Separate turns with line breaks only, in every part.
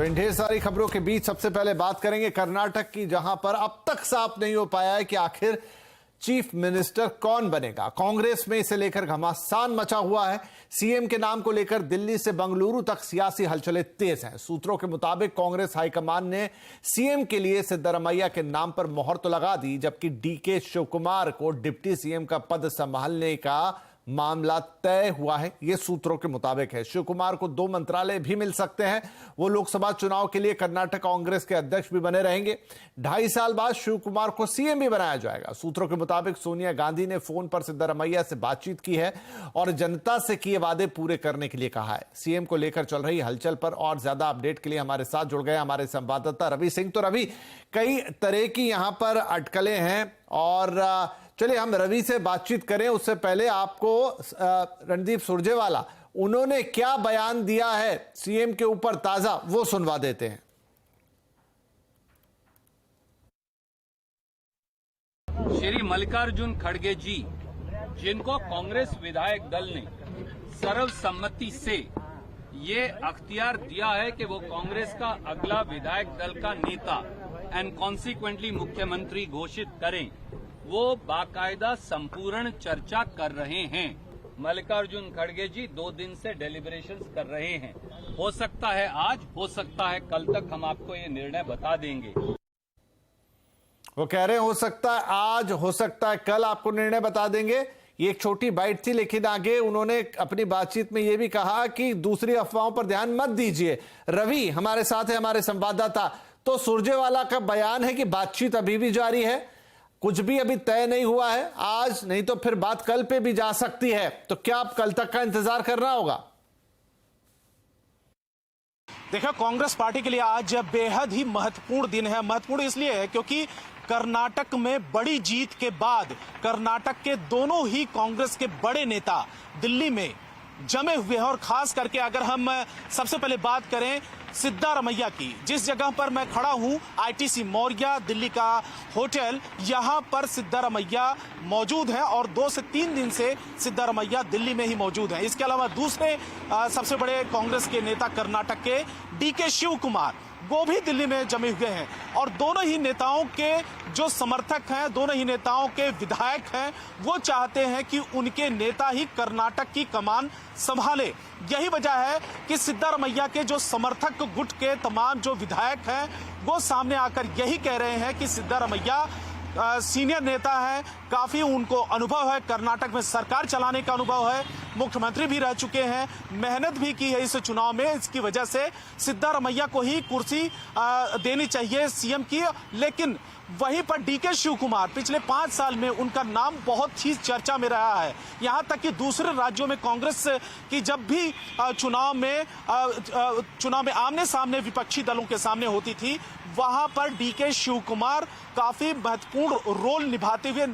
तो इन ढेर सारी खबरों के बीच सबसे पहले बात करेंगे कर्नाटक की, जहां पर अब तक साफ नहीं हो पाया है कि आखिर चीफ मिनिस्टर कौन बनेगा। कांग्रेस में इसे लेकर घमासान मचा हुआ है। सीएम के नाम को लेकर दिल्ली से बंगलुरु तक सियासी हलचलें तेज हैं। सूत्रों के मुताबिक कांग्रेस हाईकमान ने सीएम के लिए सिद्धरमैया के नाम पर मोहर तो लगा दी, जबकि डीके शिवकुमार को डिप्टी सीएम का पद संभालने का मामला तय हुआ है। यह सूत्रों के मुताबिक है। शिवकुमार को 2 मंत्रालय भी मिल सकते हैं। वो लोकसभा चुनाव के लिए कर्नाटक कांग्रेस के अध्यक्ष भी बने रहेंगे। 2.5 साल बाद शिवकुमार को सीएम भी बनाया जाएगा। सूत्रों के मुताबिक सोनिया गांधी ने फोन पर सिद्धरमैया से बातचीत की है और जनता से किए वादे पूरे करने के लिए कहा है। सीएम को लेकर चल रही हलचल पर और ज्यादा अपडेट के लिए हमारे साथ जुड़ गए हमारे संवाददाता रवि सिंह। तो रवि, कई तरह की यहां पर अटकलें हैं और चलिए हम रवि से बातचीत करें। उससे पहले आपको रणदीप सुरजेवाला उन्होंने क्या बयान दिया है सीएम के ऊपर ताजा, वो सुनवा देते हैं।
श्री मल्लिकार्जुन खड़गे जी, जिनको कांग्रेस विधायक दल ने सर्वसम्मति से ये अख्तियार दिया है कि वो कांग्रेस का अगला विधायक दल का नेता एंड कॉन्सिक्वेंटली मुख्यमंत्री घोषित करें, वो बाकायदा संपूर्ण चर्चा कर रहे हैं। मल्लिकार्जुन खड़गे जी 2 दिन से डेलिब्रेशंस कर रहे हैं। हो सकता है आज, हो सकता है कल तक हम आपको ये निर्णय बता देंगे।
वो कह रहे हैं हो सकता है आज, हो सकता है कल आपको निर्णय बता देंगे। ये एक छोटी बाइट थी, लेकिन आगे उन्होंने अपनी बातचीत में यह भी कहा कि दूसरी अफवाहों पर ध्यान मत दीजिए। रवि हमारे साथ है, हमारे संवाददाता। तो सुरजेवाला का बयान है कि बातचीत अभी भी जारी है, कुछ भी अभी तय नहीं हुआ है। आज नहीं तो फिर बात कल पे भी जा सकती है। तो क्या अब कल तक का इंतजार करना होगा?
देखो, कांग्रेस पार्टी के लिए आज बेहद ही महत्वपूर्ण दिन है। महत्वपूर्ण इसलिए है क्योंकि कर्नाटक में बड़ी जीत के बाद कर्नाटक के दोनों ही कांग्रेस के बड़े नेता दिल्ली में जमे हुए हैं। और खास करके अगर हम सबसे पहले बात करें सिद्धरमैया की, जिस जगह पर मैं खड़ा हूं आईटीसी मौर्या दिल्ली का होटल, यहां पर सिद्धरमैया मौजूद है और 2 से 3 दिन से सिद्धरमैया दिल्ली में ही मौजूद है। इसके अलावा दूसरे सबसे बड़े कांग्रेस के नेता कर्नाटक के डीके शिवकुमार, वो भी दिल्ली में जमे हुए हैं। और दोनों ही नेताओं के जो समर्थक हैं, दोनों ही नेताओं के विधायक हैं, वो चाहते हैं कि उनके नेता ही कर्नाटक की कमान संभाले। यही वजह है कि सिद्धरमैया के जो समर्थक गुट के तमाम जो विधायक हैं, वो सामने आकर यही कह रहे हैं कि सिद्धरमैया सीनियर नेता है, काफी उनको अनुभव है, कर्नाटक में सरकार चलाने का अनुभव है, मुख्यमंत्री भी रह चुके हैं, मेहनत भी की है इस चुनाव में। इसकी वजह से सिद्धरमैया को ही कुर्सी देनी चाहिए सीएम की। लेकिन वहीं पर डीके शिवकुमार, पिछले 5 साल में उनका नाम बहुत ही चर्चा में रहा है। यहां तक कि दूसरे राज्यों में कांग्रेस की जब भी चुनाव में आमने सामने विपक्षी दलों के सामने होती थी, वहां पर डीके शिवकुमार काफी महत्वपूर्ण रोल निभाते हुए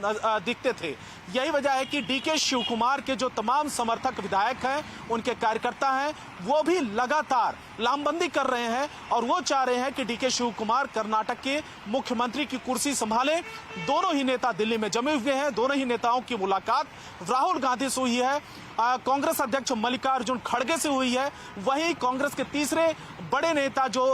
दिखते थे। यही वजह है कि डीके शिवकुमार के जो तमाम समर्थक विधायक हैं, उनके कार्यकर्ता हैं, वो भी लगातार लामबंदी कर रहे हैं और वो चाह रहे हैं कि डीके शिवकुमार कर्नाटक के मुख्यमंत्री की कुर्सी संभालें। दोनों ही नेता दिल्ली में जमे हुए हैं। दोनों ही नेताओं की मुलाकात राहुल गांधी से हुई है, कांग्रेस अध्यक्ष मल्लिकार्जुन खड़गे से हुई है। वहीं कांग्रेस के तीसरे बड़े नेता जो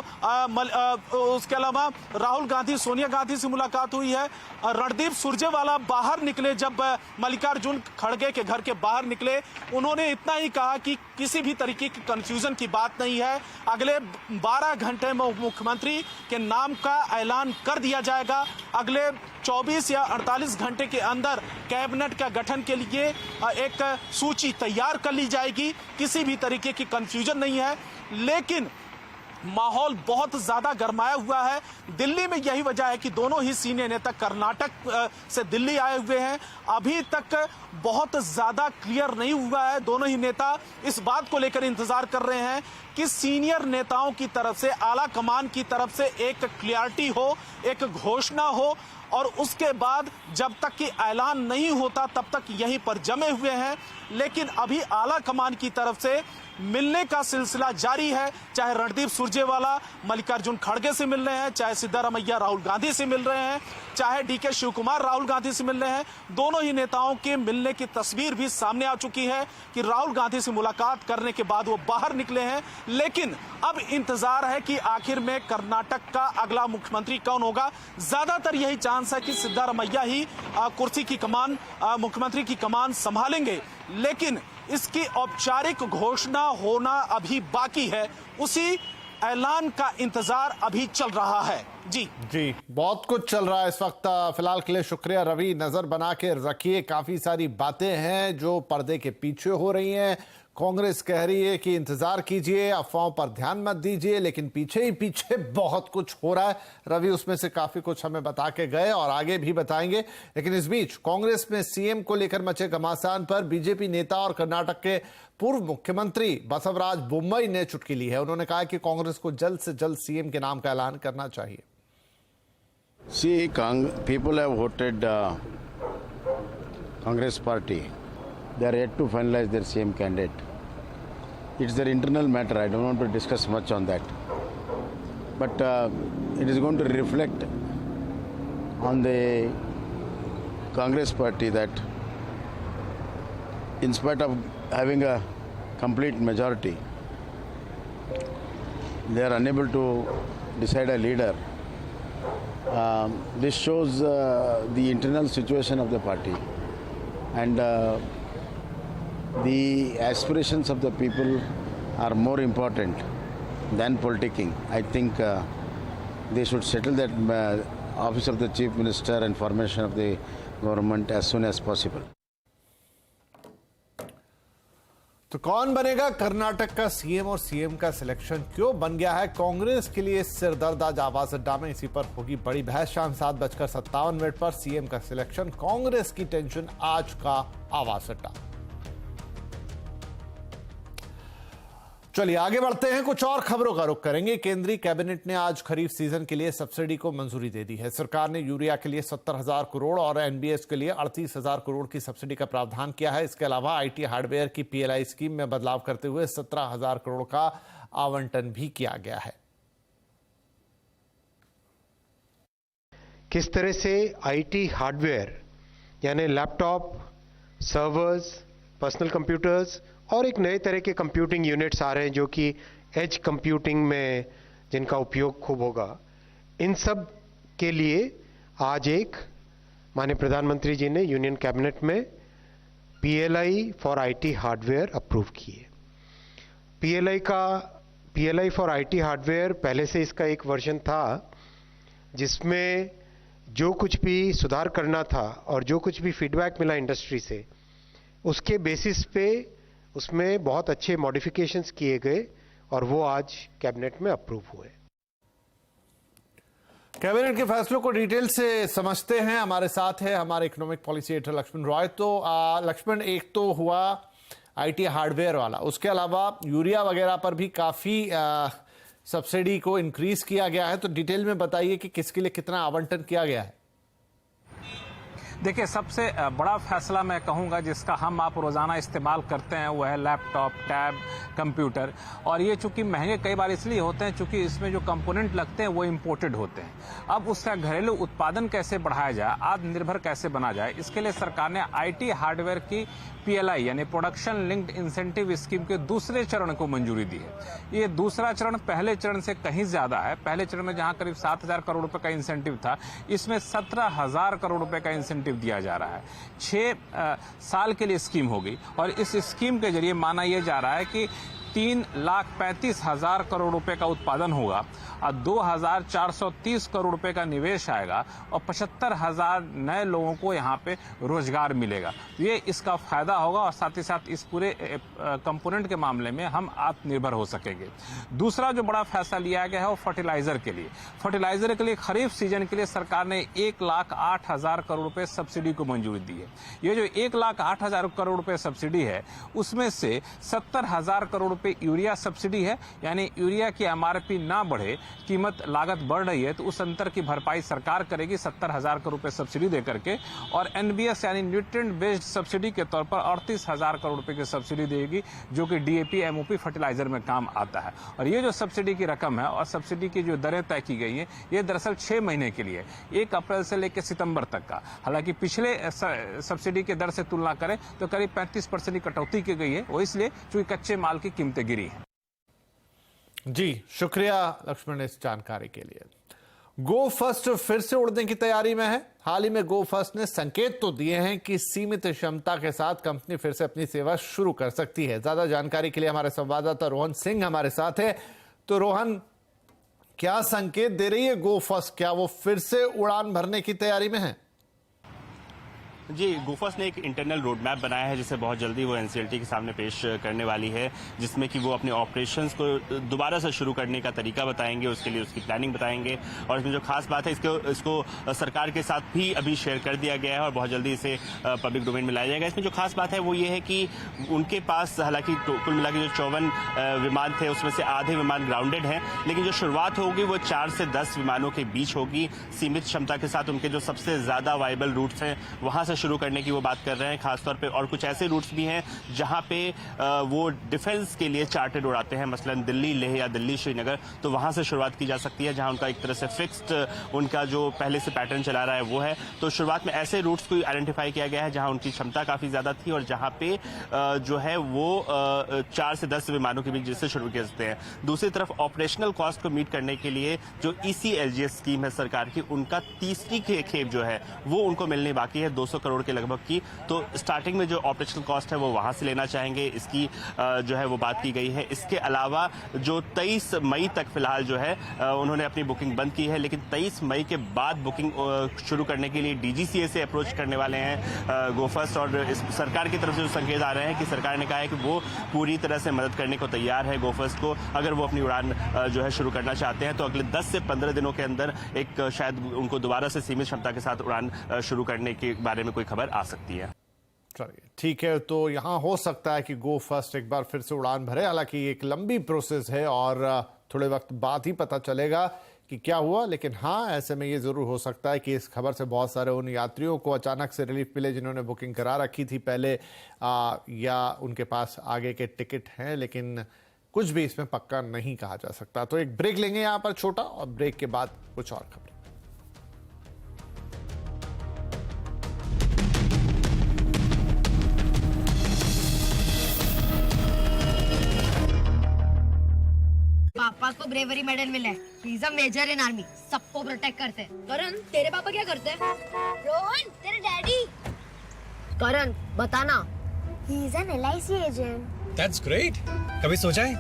उसके अलावा राहुल गांधी, सोनिया गांधी से मुलाकात हुई है। रणदीप सुरजेवाला बाहर निकले, जब मल्लिकार्जुन खड़गे के घर के बाहर निकले, उन्होंने इतना ही कहा कि किसी भी तरीके की कंफ्यूजन की बात नहीं है, अगले 12 घंटे में मुख्यमंत्री के नाम का ऐलान कर दिया जाएगा। अगले 24 या 48 घंटे के अंदर कैबिनेट का गठन के लिए एक सूची तैयार कर ली जाएगी। किसी भी तरीके की कंफ्यूजन नहीं है। लेकिन माहौल बहुत ज्यादा गरमाया हुआ है दिल्ली में। यही वजह है कि दोनों ही सीनियर नेता कर्नाटक से दिल्ली आए हुए हैं। अभी तक बहुत ज्यादा क्लियर नहीं हुआ है। दोनों ही नेता इस बात को लेकर इंतजार कर रहे हैं कि सीनियर नेताओं की तरफ से, आला कमान की तरफ से एक क्लियरिटी हो, एक घोषणा हो, और उसके बाद जब तक कि ऐलान नहीं होता तब तक यहीं पर जमे हुए हैं। लेकिन अभी आला कमान की तरफ से मिलने का सिलसिला जारी है। चाहे रणदीप सुरजेवाला मल्लिकार्जुन खड़गे से मिल रहे हैं, चाहे सिद्धरमैया राहुल गांधी से मिल रहे हैं, चाहे डीके शिवकुमार राहुल गांधी से मिल रहे हैं। दोनों ही नेताओं के मिलने की तस्वीर भी सामने आ चुकी है कि राहुल गांधी से मुलाकात करने के बाद वो बाहर निकले हैं। लेकिन अब इंतजार है कि आखिर में कर्नाटक का अगला मुख्यमंत्री कौन होगा। ज्यादातर यही चांस है कि सिद्धारमैया ही कुर्सी की कमान, मुख्यमंत्री की कमान संभालेंगे, लेकिन इसकी औपचारिक घोषणा होना अभी बाकी है। उसी ऐलान का इंतजार अभी चल रहा है। जी
बहुत कुछ चल रहा है इस वक्त। फिलहाल के लिए शुक्रिया रवि। नजर बना के रखिए, काफी सारी बातें हैं जो पर्दे के पीछे हो रही हैं। कांग्रेस कह रही है कि इंतजार कीजिए, अफवाहों पर ध्यान मत दीजिए, लेकिन पीछे ही पीछे बहुत कुछ हो रहा है। रवि उसमें से काफी कुछ हमें बता के गए और आगे भी बताएंगे। लेकिन इस बीच कांग्रेस में सीएम को लेकर मचे घमासान पर बीजेपी नेता और कर्नाटक के पूर्व मुख्यमंत्री बसवराज बोम्मई ने चुटकी ली है। उन्होंने कहा कि कांग्रेस को जल्द से जल्द सीएम के नाम का ऐलान करना चाहिए।
See, people have voted Congress party. They are yet to finalize their CM candidate. It's their internal matter. I don't want to discuss much on that. But it is going to reflect on the Congress party that in spite of having a complete majority, they are unable to decide a leader. This shows the internal situation of the party and the aspirations of the people are more important than politicking. I think they should settle that office of the Chief Minister and formation of the government as soon as possible.
तो कौन बनेगा कर्नाटक का CM और CM का selection क्यों बन गया है कांग्रेस के लिए सिरदर्द? आज आवाज अड्डा में इसी पर होगी बड़ी बहस। शाम 7:57 पर सीएम का सिलेक्शन, कांग्रेस की टेंशन, आज का आवाज अड्डा। चलिए आगे बढ़ते हैं, कुछ और खबरों का रुख करेंगे। केंद्रीय कैबिनेट ने आज खरीफ सीजन के लिए सब्सिडी को मंजूरी दे दी है। सरकार ने यूरिया के लिए 70,000 करोड़ और एनबीएस के लिए 38,000 करोड़ की सब्सिडी का प्रावधान किया है। इसके अलावा आईटी हार्डवेयर की पीएलआई स्कीम में बदलाव करते हुए 17,000 करोड़ का आवंटन भी किया गया है।
किस तरह से आईटी हार्डवेयर यानी लैपटॉप, सर्वर्स, पर्सनल कंप्यूटर्स और एक नए तरह के कंप्यूटिंग यूनिट्स आ रहे हैं जो कि एज कंप्यूटिंग में जिनका उपयोग खूब होगा, इन सब के लिए आज एक माननीय प्रधानमंत्री जी ने यूनियन कैबिनेट में PLI for IT hardware approve किए। पीएलआई फॉर आईटी हार्डवेयर पहले से इसका एक वर्जन था जिसमें जो कुछ भी सुधार करना था और जो कुछ भी फीडबैक मिला इंडस्ट्री से, उसके बेसिस पे उसमें बहुत अच्छे मॉडिफिकेशंस किए गए और वो आज कैबिनेट में अप्रूव हुए।
कैबिनेट के फैसलों को डिटेल से समझते हैं। हमारे साथ है हमारे economic policy editor Lakshman Roy. तो लक्ष्मण, एक तो हुआ आईटी हार्डवेयर वाला, उसके अलावा यूरिया वगैरह पर भी काफी सब्सिडी को इंक्रीज किया गया है। तो डिटेल में बताइए कि किसके लिए कितना आवंटन किया गया है।
देखिए, सबसे बड़ा फैसला मैं कहूँगा जिसका हम आप रोज़ाना इस्तेमाल करते हैं वो है लैपटॉप, टैब, कंप्यूटर। और ये चूंकि महंगे कई बार इसलिए होते हैं चूंकि इसमें जो कंपोनेंट लगते हैं वो इम्पोर्टेड होते हैं। अब उसका घरेलू उत्पादन कैसे बढ़ाया जाए, आत्मनिर्भर कैसे बना जाए, इसके लिए सरकार ने आईटी हार्डवेयर की पीएलआई यानी प्रोडक्शन लिंक्ड इंसेंटिव स्कीम के दूसरे चरण को मंजूरी दी है। ये दूसरा चरण पहले चरण से कहीं ज्यादा है। पहले चरण में जहां करीब 7,000 करोड़ रुपए का इंसेंटिव था, इसमें 17,000 करोड़ रुपए का इंसेंटिव दिया जा रहा है। 6 साल के लिए स्कीम होगी और इस स्कीम के जरिए माना यह जा रहा है कि 3,35,000 करोड़ रुपए का उत्पादन होगा और 2,430 करोड़ रुपए का निवेश आएगा और 75,000 नए लोगों को यहाँ पे रोजगार मिलेगा। ये इसका फायदा होगा और साथ ही साथ इस पूरे कंपोनेंट के मामले में हम आत्मनिर्भर हो सकेंगे। दूसरा जो बड़ा फैसला लिया गया है वो फर्टिलाइजर के लिए। फर्टिलाइजर के लिए खरीफ सीजन के लिए सरकार ने 1,08,000 करोड़ रुपए सब्सिडी को मंजूरी दी है। ये जो 1,08,000 करोड़ रुपए सब्सिडी है उसमें से 70,000 करोड़ रुपए यूरिया सब्सिडी है, यानी यूरिया की एमआरपी ना बढ़े, कीमत लागत बढ़ रही है तो उस अंतर की भरपाई सरकार करेगी 70,000 करोड़ रुपए सब्सिडी देकर के। और एनबीएस यानी न्यूट्रिएंट बेस्ड सब्सिडी के तौर पर 38,000 करोड़ रुपए की सब्सिडी देगी जो कि डीएपी एमओपी फर्टिलाइजर में काम आता है। और ये जो सब्सिडी की रकम है और सब्सिडी की जो दरें तय की गई है ये दरअसल 6 महीने के लिए, 1 अप्रैल से लेकर सितंबर तक का। हालांकि पिछले सब्सिडी के दर से तुलना करें तो करीब 35% की कटौती की गई है, वो इसलिए क्योंकि कच्चे माल की कीमतें गिरी हैं।
जी शुक्रिया लक्ष्मण इस जानकारी के लिए। गो फर्स्ट फिर से उड़ने की तैयारी में है। हाल ही में गो फर्स्ट ने संकेत तो दिए हैं कि सीमित क्षमता के साथ कंपनी फिर से अपनी सेवा शुरू कर सकती है। ज्यादा जानकारी के लिए हमारे संवाददाता रोहन सिंह हमारे साथ है। तो रोहन, क्या संकेत दे रही है गो फर्स्ट? क्या वो फिर से उड़ान भरने की तैयारी में है?
जी, गोफर्स्ट ने एक इंटरनल रोड मैप बनाया है जिसे बहुत जल्दी वो एनसीएलटी के सामने पेश करने वाली है, जिसमें कि वो अपने ऑपरेशंस को दोबारा से शुरू करने का तरीका बताएंगे, उसके लिए उसकी प्लानिंग बताएंगे। और इसमें जो खास बात है इसको सरकार के साथ भी अभी शेयर कर दिया गया है और बहुत जल्दी इसे पब्लिक डोमेन में लाया जाएगा। इसमें जो खास बात है वो ये है कि उनके पास हालांकि कुल मिला के जो 54 विमान थे उसमें से आधे विमान ग्राउंडेड हैं, लेकिन जो शुरुआत होगी वो 4 से 10 विमानों के बीच होगी। सीमित क्षमता के साथ उनके जो सबसे ज्यादा वायबल रूट्स हैं वहां से शुरू करने की वो बात कर रहे हैं खासतौर पे। और कुछ ऐसे रूट्स भी हैं जहां पे वो डिफेंस के लिए चार्टर्ड उड़ाते हैं, मसलन दिल्ली लेह या दिल्ली श्रीनगर, तो वहां से शुरुआत की जा सकती है जहां उनका एक तरह से फिक्स्ड उनका जो पहले से पैटर्न चला रहा है वो है। तो शुरुआत में ऐसे रूट्स को आइडेंटिफाई किया गया है जहां उनकी क्षमता काफी ज्यादा थी और जहां पे जो है वो 4 से 10 विमानों के बीच जिससे शुरू कर सकते हैं। दूसरी तरफ ऑपरेशनल कॉस्ट को मीट करने के लिए जो ECLGS स्कीम है सरकार की, उनका तीसरी खेप जो है वो उनको मिलनी बाकी है 200 करोड़ के लगभग की। तो स्टार्टिंग में जो ऑपरेशनल कॉस्ट है वो वहां से लेना चाहेंगे, इसकी जो है वो बात की गई है। इसके अलावा जो 23 मई तक फिलहाल जो है उन्होंने अपनी बुकिंग बंद की है, लेकिन 23 मई के बाद बुकिंग शुरू करने के लिए DGCA से अप्रोच करने वाले हैं गोफर्स्ट। और इस सरकार की तरफ से जो संकेत आ रहे हैं कि सरकार ने कहा है कि वो पूरी तरह से मदद करने को तैयार है गोफर्स्ट को। अगर वो अपनी उड़ान जो है शुरू करना चाहते हैं तो अगले 10 से 15 दिनों के अंदर एक शायद उनको दोबारा से सीमित क्षमता के साथ उड़ान शुरू करने के बारे में कोई खबर आ सकती है।
चलिए ठीक है, तो यहां हो सकता है कि गो फर्स्ट एक बार फिर से उड़ान भरे। हालांकि एक लंबी प्रोसेस है और थोड़े वक्त बाद ही पता चलेगा कि क्या हुआ। लेकिन हाँ, ऐसे में ये जरूर हो सकता है कि इस खबर से बहुत सारे उन यात्रियों को अचानक से रिलीफ मिले जिन्होंने बुकिंग करा रखी थी पहले, या उनके पास आगे के टिकट हैं, लेकिन कुछ भी इसमें पक्का नहीं कहा जा सकता। तो एक ब्रेक लेंगे यहाँ पर छोटा, और ब्रेक के बाद कुछ और खबर।
पापा को ब्रेवरी मेडल मिला है। He is a major in army, सबको प्रोटेक्ट करते हैं। करण, तेरे पापा क्या करते हैं? रोहन, तेरे डैडी। करण, बताना।
He is an LIC agent.
That's great. कभी सोचा है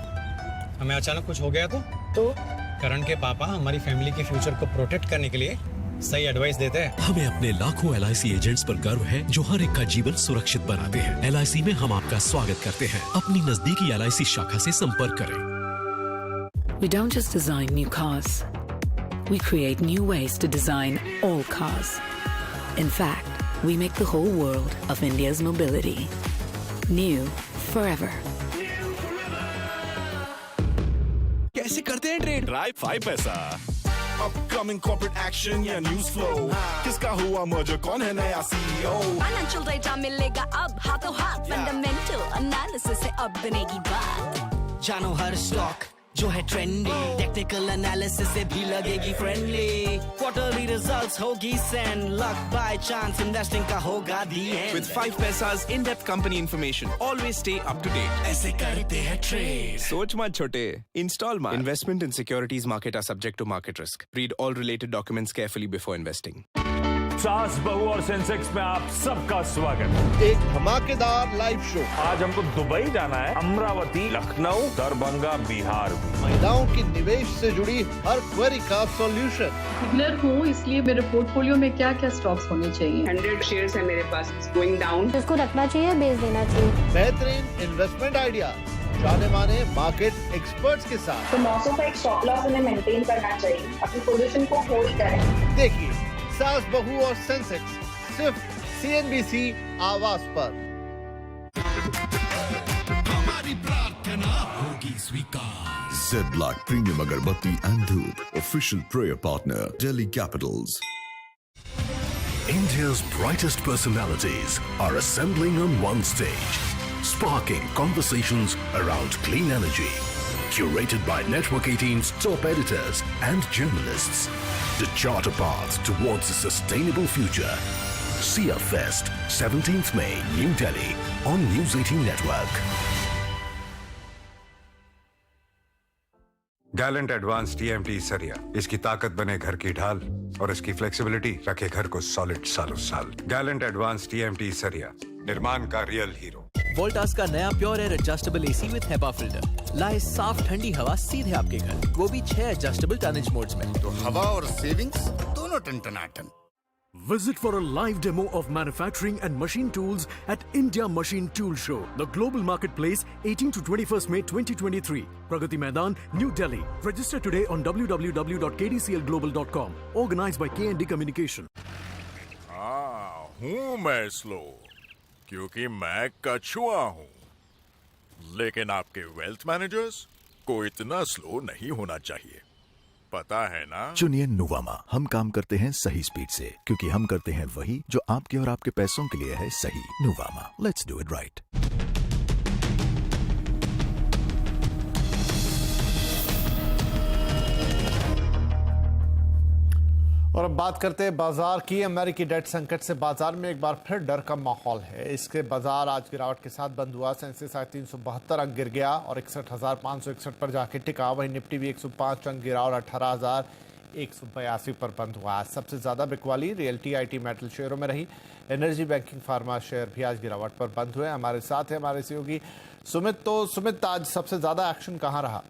हमें अचानक कुछ हो गया तो करण के पापा हमारी फैमिली के फ्यूचर को प्रोटेक्ट करने के लिए सही एडवाइस देते हैं।
हमें अपने लाखों LIC एजेंट्स पर गर्व है जो हर एक का जीवन सुरक्षित बनाते हैं। LIC में हम आपका स्वागत करते हैं। अपनी नजदीकी LIC शाखा से संपर्क करें।
We don't just design new cars. We create new ways to design all cars. In fact, we make the whole world of India's mobility new forever.
कैसे करते हैं ट्रेड? ड्राइव 5 पैसा। अपकमिंग कॉर्पोरेट एक्शन या news flow, किसका हुआ merger, कौन है नया CEO?
फाइनेंशियल डेटा मिलेगा अब हाथों हाथ, फंडामेंटल एनालिसिस से अब बनेगी बात।
जानो हर स्टॉक जो है ट्रेंडी, टेक्निकल एनालिसिस से भी लगेगी फ्रेंडली। क्वार्टरली रिजल्ट्स होगी send, luck by chance investing का होगा दी एंड।
With 5 पैसा's in-depth company information, always stay up to date.
ऐसे करते हैं ट्रेड।
सोच मत छोटे, इंस्टॉल मत। Investment in securities market are subject to market risk. Read all related documents carefully before investing.
सास बहू और सेंसेक्स में आप सबका स्वागत।
एक धमाकेदार लाइव शो।
आज हमको दुबई जाना है, अमरावती, लखनऊ, दरभंगा, बिहार।
महिलाओं की निवेश से जुड़ी हर क्वेरी का सॉल्यूशन।
बिगनर हूँ, इसलिए मेरे पोर्टफोलियो में क्या क्या स्टॉक्स होने चाहिए।
100 शेयर्स है मेरे पास, गोइंग डाउन।
इसको रखना चाहिए, बेच देना चाहिए।
बेहतरीन इन्वेस्टमेंट आइडिया जाने माने मार्केट एक्सपर्ट्स के साथ।
तो 900 का एक स्टॉप लॉस उन्हें मेंटेन करना चाहिए, अपनी पोजीशन को होल्ड करें।
देखिए सास बहू और सेंसेक्स सिर्फ CNBC आवाज पर।
हमारी प्रार्थना होगी स्वीकार। Zedlac Premium Agarbatti and Dhoop, official prayer partner, Delhi Capitals.
India's brightest personalities are assembling on one stage, sparking conversations around clean energy. Curated by Network 18's top editors and journalists to chart a path towards a sustainable future. SIA Fest, 17th May, New Delhi, on News 18 Network.
Gallant advance TMT सरिया, इसकी ताकत बने घर की ढाल और इसकी flexibility रखे घर को सॉलिड सालों साल। गैलेंट एडवांस टीएमटी सरिया, निर्माण का रियल हीरो।
वोल्टास का नया pure air adjustable AC with HEPA filter लाए साफ ठंडी हवा सीधे आपके घर, वो भी 6 एडजस्टेबल टनेज मोड्स में।
तो हवा और सेविंग्स दोनों टन-टनाटन।
Visit for a live demo of manufacturing and machine tools at India Machine Tool Show, the global marketplace, 18 to 21st May 2023. Pragati Maidan, New Delhi. Register today on www.kdclglobal.com. Organized by K&D Communication.
हाँ, हूँ मैं slow, क्योंकि मैं कछुआ हूँ। लेकिन आपके wealth managers को इतना स्लो नहीं होना चाहिए, पता है ना?
चुनिए नुवामा। हम काम करते हैं सही स्पीड से, क्योंकि हम करते हैं वही जो आपके और आपके पैसों के लिए है सही। Nuvama, let's do it right.
और अब बात करते हैं बाजार की। अमेरिकी डेट संकट से बाजार में एक बार फिर डर का माहौल है। इसके बाजार आज गिरावट के साथ बंद हुआ। सेंसेक्स 372 अंक गिर गया और 61,561 पर जाके टिका। वहीं निफ्टी भी 105 अंक गिरा और 18,182 पर बंद हुआ। सबसे ज्यादा बिकवाली रियल्टी, आईटी, मेटल शेयरों में रही। एनर्जी, बैंकिंग, फार्मा शेयर भी आज गिरावट पर बंद हुए। हमारे साथ है हमारे सहयोगी सुमित। तो सुमित, आज सबसे ज्यादा एक्शन कहाँ रहा?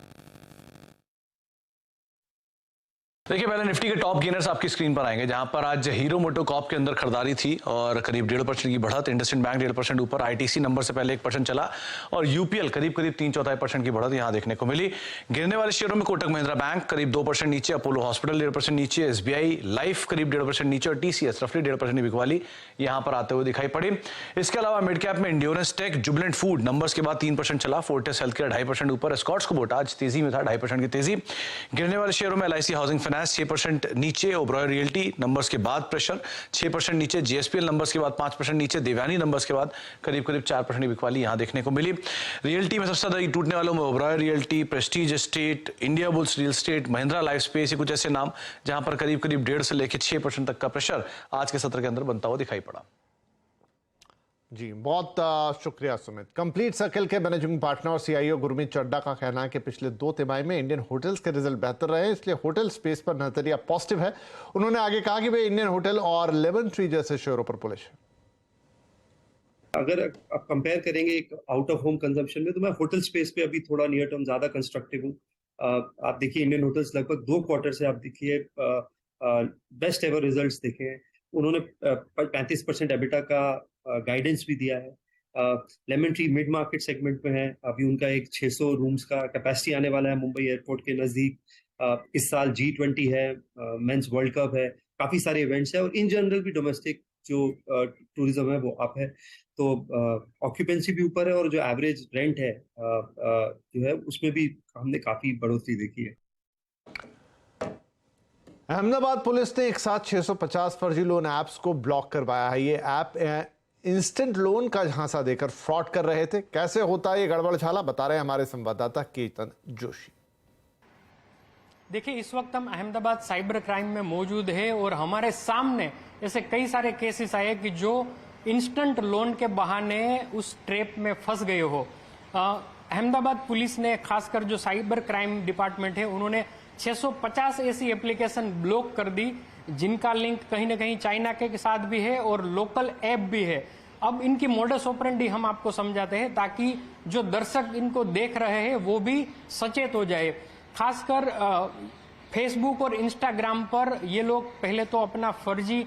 देखिए, पहले निफ्टी के टॉप गेनर्स आपकी स्क्रीन पर आएंगे, जहां पर आज हीरो मोटोकॉर्प के अंदर खरीदारी थी और करीब 1.5% की बढ़त। इंडसइंड बैंक 1.5% ऊपर। आईटीसी नंबर से पहले 1% चला और यूपीएल करीब 3/4% की बढ़त यहां देखने को मिली। गिरने वाले शेयरों में कोटक महिंद्रा बैंक करीब 2% नीचे, अपोलो हॉस्पिटल 1.5% नीचे, एसबीआई लाइफ करीब 1.5% नीचे और टीसीएस रफली 1.5% की बिकवाली यहां पर आते हुए दिखाई पड़ी। इसके अलावा मिड कैप में Endurance Tech, Jubilant Food numbers के बाद 3% चला। फोर्टिस हेल्थकेयर 2.5% ऊपर। स्कॉट्स कोबोटा आज तेजी में था, 2.5% की तेजी। गिरने वाले शेयरों में एलआईसी हाउसिंग फाइनेंस 6% नीचे, ओबरॉय रियल्टी नंबर्स के बाद प्रेशर 6% नीचे, जीएसपीएल नंबर्स के बाद 5% नीचे, देवयानी नंबर्स के बाद करीब 4% की बिकवाली यहां देखने को मिली। रियल्टी में सबसे ज्यादा टूटने वालों में Oberoi realty, Prestige estate, India bulls real estate, Mahindra life space, ये कुछ ऐसे नाम जहां पर करीब 1.5 से लेकर 6% तक का प्रेशर आज के सत्र के अंदर बनता हुआ दिखाई पड़ा।
जी, बहुत शुक्रिया सुमित। कंप्लीट सर्किल के मैनेजिंग पार्टनर और सीईओ गुरमीत चड्ढा का कहना है कि पिछले 2 तिमाही में इंडियन होटल्स के रिजल्ट बेहतर रहे, इसलिए होटल स्पेस पर नजरिया पॉजिटिव है। उन्होंने आगे कहा कि वे इंडियन होटल और लेमन ट्री जैसे शेयरों पर बुलिश है।
अगर आप कंपेयर करेंगे एक आउट ऑफ होम कंजम्पशन में, तो मैं होटल स्पेस पे अभी थोड़ा नियर टर्म ज्यादा कंस्ट्रक्टिव हूँ। आप देखिए, इंडियन होटल्स लगभग 2 क्वार्टर से आप देखिए बेस्ट एवर रिजल्ट्स देखे हैं। उन्होंने 35% एबिटा का गाइडेंस भी दिया है। Lemon tree mid market segment में है। अभी उनका एक 600 रूम्स का कैपेसिटी आने वाला है मुंबई एयरपोर्ट के नजदीक। इस साल G20 है, मेंस वर्ल्ड कप है, काफी सारे इवेंट्स है और इन जनरल भी डोमेस्टिक जो टूरिज्म है वो अप है। तो ऑक्यूपेंसी भी ऊपर है और जो एवरेज रेंट है जो है उसमें भी हमने काफी बढ़ोतरी देखी है।
अहमदाबाद पुलिस ने एक साथ 650 फर्जी लोन ऐप्स को ब्लॉक करवाया है। ये ऐप इंस्टेंट लोन का झांसा देकर फ्रॉड कर रहे थे। कैसे होता है ये गड़बड़ झाला, बता रहे हैं हमारे संवाददाता केतन जोशी।
देखिए, इस वक्त हम अहमदाबाद साइबर क्राइम में मौजूद है और हमारे सामने ऐसे कई सारे केसेस आए कि जो इंस्टेंट लोन के बहाने उस ट्रैप में फंस गए हो। अहमदाबाद पुलिस ने, खासकर जो साइबर क्राइम डिपार्टमेंट है, उन्होंने 650 ऐसी एप्लीकेशन ब्लॉक कर दी जिनका लिंक कहीं ना कहीं चाइना के साथ भी है और लोकल ऐप भी है। अब इनकी मोडस ऑपरेंडी हम आपको समझाते हैं ताकि जो दर्शक इनको देख रहे हैं वो भी सचेत हो जाए। खासकर फेसबुक और इंस्टाग्राम पर ये लोग पहले तो अपना फर्जी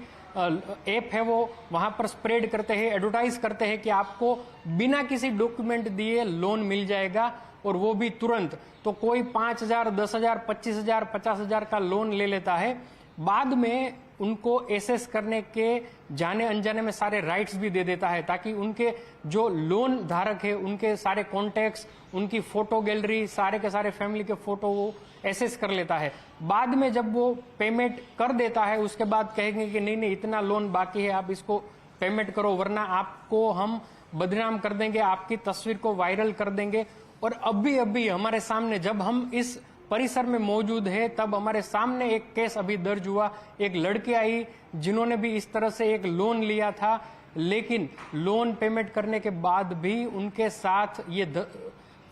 ऐप है वो वहां पर स्प्रेड करते हैं, एडवर्टाइज करते हैं कि आपको बिना किसी डॉक्यूमेंट दिए लोन मिल जाएगा और वो भी तुरंत। तो कोई 5,000, 10,000, 25,000, 50,000 का लोन ले लेता है। बाद में उनको एसेस करने के जाने अनजाने में सारे राइट्स भी दे देता है ताकि उनके जो लोन धारक है उनके सारे कॉन्टैक्ट्स, उनकी फोटो गैलरी, सारे के सारे फैमिली के फोटो वो एसेस कर लेता है। बाद में जब वो पेमेंट कर देता है उसके बाद कहेंगे कि नहीं इतना लोन बाकी है, आप इसको पेमेंट करो वरना आपको हम बदनाम कर देंगे, आपकी तस्वीर को वायरल कर देंगे। और अभी हमारे सामने, जब हम इस परिसर में मौजूद है, तब हमारे सामने एक केस अभी दर्ज हुआ। एक लड़की आई जिन्होंने भी इस तरह से एक लोन लिया था, लेकिन लोन पेमेंट करने के बाद भी उनके साथ ये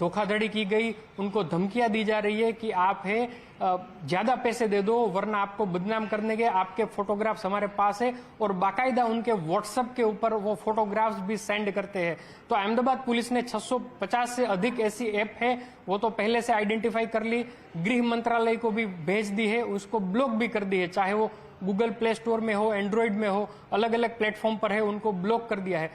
धोखाधड़ी की गई, उनको धमकियां दी जा रही है कि आप है ज्यादा पैसे दे दो वरना आपको बदनाम करने के, आपके फोटोग्राफ्स हमारे पास है, और बाकायदा उनके व्हाट्सएप के ऊपर वो फोटोग्राफ्स भी सेंड करते हैं। तो अहमदाबाद पुलिस ने 650 से अधिक ऐसी ऐप है वो तो पहले से आइडेंटिफाई कर ली, गृह मंत्रालय को भी भेज दी है, उसको ब्लॉक भी कर दी है, चाहे वो गूगल प्ले स्टोर में हो, एंड्रॉइड में हो, अलग अलग प्लेटफॉर्म पर है, उनको ब्लॉक कर दिया है।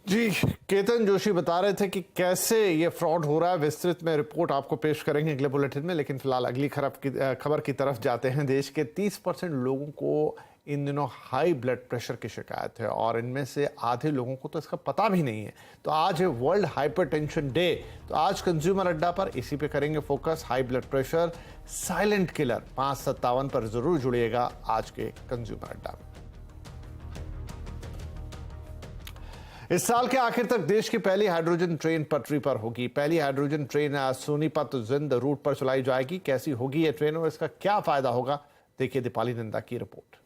जी, केतन जोशी बता रहे थे कि कैसे ये फ्रॉड हो रहा है। विस्तृत में रिपोर्ट आपको पेश करेंगे अगले बुलेटिन में, लेकिन फिलहाल अगली खबर की तरफ जाते हैं। देश के 30% लोगों को इन दिनों हाई ब्लड प्रेशर की शिकायत है और इनमें से आधे लोगों को तो इसका पता भी नहीं है। तो आज है वर्ल्ड हाइपरटेंशन डे, तो आज कंज्यूमर अड्डा पर इसी पे करेंगे focus. High blood pressure silent killer 5:57 पर जरूर जुड़िएगा आज के कंज्यूमर अड्डा में। इस साल के आखिर तक देश की पहली हाइड्रोजन ट्रेन पटरी पर होगी। पहली हाइड्रोजन ट्रेन सोनीपत जिंद रूट पर चलाई जाएगी। कैसी होगी ये ट्रेन और इसका क्या फायदा होगा, देखिए दीपाली नंदा की रिपोर्ट।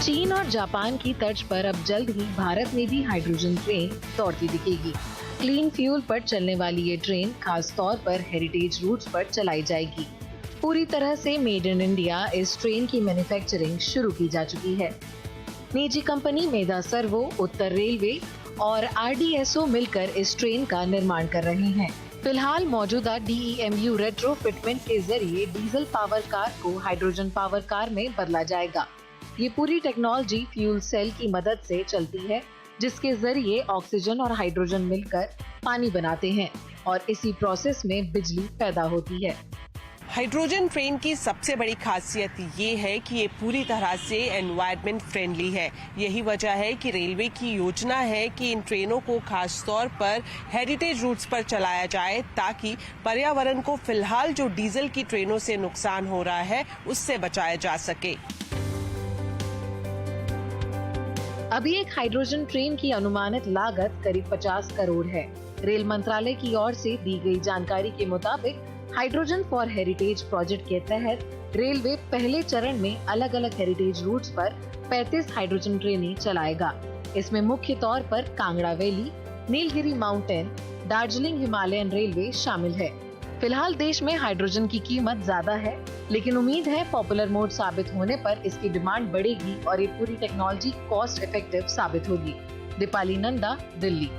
चीन और जापान की तर्ज पर अब जल्द ही भारत में भी हाइड्रोजन ट्रेन दौड़ती दिखेगी। क्लीन फ्यूल पर चलने वाली ये ट्रेन खास तौर पर हेरिटेज रूट्स पर चलाई जाएगी। पूरी तरह से मेड इन इंडिया इस ट्रेन की मैन्युफैक्चरिंग शुरू की जा चुकी है। निजी कंपनी मेधा सर्वो, उत्तर रेलवे और RDSO मिलकर इस ट्रेन का निर्माण कर रहे हैं। फिलहाल मौजूदा DEMU रेट्रोफिटमेंट के जरिए डीजल पावर कार को हाइड्रोजन पावर कार में बदला जाएगा। ये पूरी टेक्नोलॉजी फ्यूल सेल की मदद से चलती है, जिसके जरिए ऑक्सीजन और हाइड्रोजन मिलकर पानी बनाते हैं और इसी प्रोसेस में बिजली पैदा होती है।
हाइड्रोजन ट्रेन की सबसे बड़ी खासियत ये है कि ये पूरी तरह से एनवायरनमेंट फ्रेंडली है। यही वजह है कि रेलवे की योजना है कि इन ट्रेनों को खास तौर पर हेरिटेज रूट्स पर चलाया जाए, ताकि पर्यावरण को फिलहाल जो डीजल की ट्रेनों से नुकसान हो रहा है उससे बचाया जा सके।
अभी एक हाइड्रोजन ट्रेन की अनुमानित लागत करीब 50 करोड़ है। रेल मंत्रालय की ओर से दी गई जानकारी के मुताबिक हाइड्रोजन फॉर हेरिटेज प्रोजेक्ट के तहत रेलवे पहले चरण में अलग अलग हेरिटेज रूट्स पर 35 हाइड्रोजन ट्रेनें चलाएगा। इसमें मुख्य तौर पर Kangra valley, Nilgiri mountain, Darjeeling Himalayan railway शामिल है। फिलहाल देश में हाइड्रोजन की कीमत ज्यादा है, लेकिन उम्मीद है पॉपुलर मोड साबित होने पर इसकी डिमांड बढ़ेगी और ये पूरी टेक्नोलॉजी कॉस्ट इफेक्टिव साबित होगी। दीपाली नंदा, दिल्ली।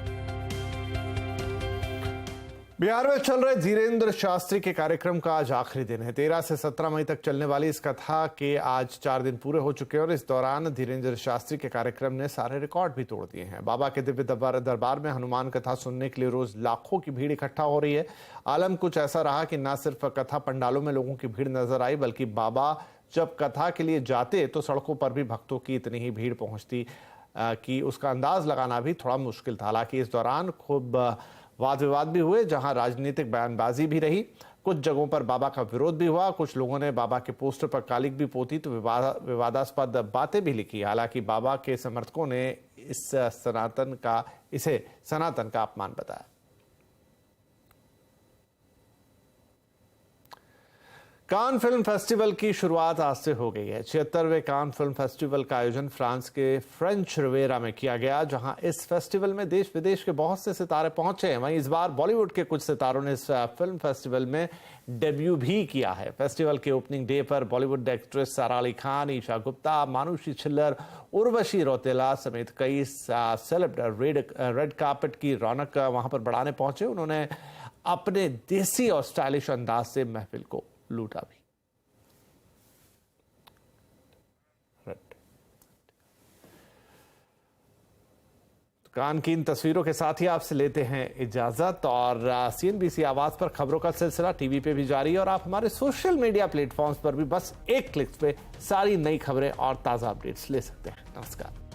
बिहार में चल रहे धीरेन्द्र शास्त्री के कार्यक्रम का आज आखिरी दिन है। 13 से 17 मई तक चलने वाली इस कथा के आज 4 दिन पूरे हो चुके हैं और इस दौरान धीरेन्द्र शास्त्री के कार्यक्रम ने सारे रिकॉर्ड भी तोड़ दिए हैं। बाबा के दिव्य दरबार में हनुमान कथा सुनने के लिए रोज लाखों की भीड़ इकट्ठा हो रही है। आलम कुछ ऐसा रहा कि न सिर्फ कथा पंडालों में लोगों की भीड़ नजर आई, बल्कि बाबा जब कथा के लिए जाते तो सड़कों पर भी भक्तों की इतनी ही भीड़ पहुंचती कि उसका अंदाज लगाना भी थोड़ा मुश्किल था। हालांकि इस दौरान खूब वाद विवाद भी हुए, जहां राजनीतिक बयानबाजी भी रही। कुछ जगहों पर बाबा का विरोध भी हुआ। कुछ लोगों ने बाबा के पोस्टर पर कालिक भी पोती तो विवादास्पद बातें भी लिखी। हालांकि बाबा के समर्थकों ने इसे सनातन का अपमान बताया। कान फिल्म फेस्टिवल की शुरुआत आज से हो गई है। 76वें कान फिल्म फेस्टिवल का आयोजन फ्रांस के फ्रेंच रिवेरा में किया गया, जहां इस फेस्टिवल में देश विदेश के बहुत से सितारे पहुंचे हैं। वहीं इस बार बॉलीवुड के कुछ सितारों ने इस फिल्म फेस्टिवल में डेब्यू भी किया है। फेस्टिवल के ओपनिंग डे पर बॉलीवुड एक्ट्रेस सारा अली खान, ईशा गुप्ता, मानुषी छिल्लर, उर्वशी रौतेला समेत कई सेलेब्स रेड कार्पेट की रौनक वहां पर बढ़ाने पहुंचे। उन्होंने अपने देसी और स्टाइलिश अंदाज से महफिल को लूटा भी। कान की इन तस्वीरों के साथ ही आपसे लेते हैं इजाजत और CNBC आवाज पर खबरों का सिलसिला टीवी पे भी जारी है और आप हमारे सोशल मीडिया प्लेटफॉर्म्स पर भी बस एक क्लिक पे सारी नई खबरें और ताजा अपडेट्स ले सकते हैं। नमस्कार।